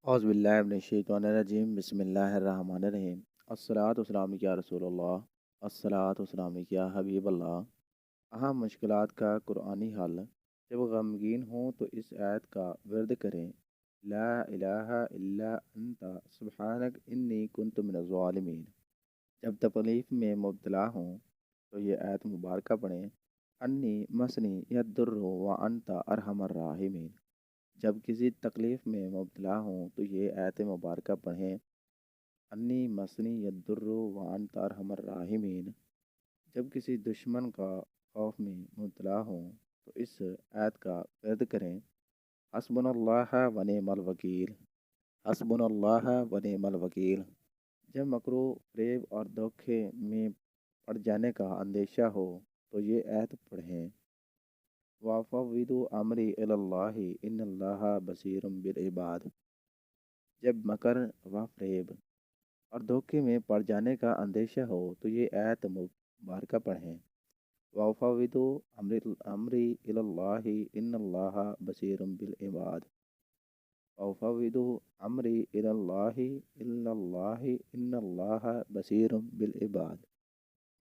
اعوذ باللہ من الشیطان الرجیم بسم اللہ الرحمن الرحیم الصلاۃ والسلام یا رسول اللہ الصلاۃ والسلام یا حبیب اللہ۔ اہم مشکلات کا قرآنی حل۔ جب غمگین ہوں تو اس آیت کا ورد کریں: لا الہ الا انت سبحانک انی کنت من الظالمین۔ جب تکلیف میں مبتلا ہوں تو یہ آیت مبارکہ پڑھیں: انی مسنی یدر وانت ارحم الراحمین۔ جب کسی تکلیف میں مبتلا ہوں تو یہ آیت مبارکہ پڑھیں: انی مسنی یدر وانت ارحم الراحمین۔ جب کسی دشمن کا خوف میں مبتلا ہوں تو اس آیت کا ورد کریں: حسبنا اللہ و نعم الوکیل، حسبنا اللہ و نعم الوکیل۔ جب مکرو، فریب اور دھوکے میں پڑ جانے کا اندیشہ ہو تو یہ آیت پڑھیں: وَفَوِّضُوا أَمْرِي إِلَى اللَّهِ إِنَّ اللَّهَ بَصِيرٌ بِالْعِبَادِ۔ جب مکر و فریب اور دھوکے میں پڑ جانے کا اندیشہ ہو تو یہ آیت مبارکہ پڑھیں: وَفَوِّضُوا أَمْرِي إِلَى اللَّهِ إِنَّ اللَّهَ بَصِيرٌ بِالْعِبَادِ۔ وَفَوِّضُوا أَمْرِي إِلَى اللَّهِ إِنَّ اللَّهَ بَصِيرٌ بِالْعِبَادِ۔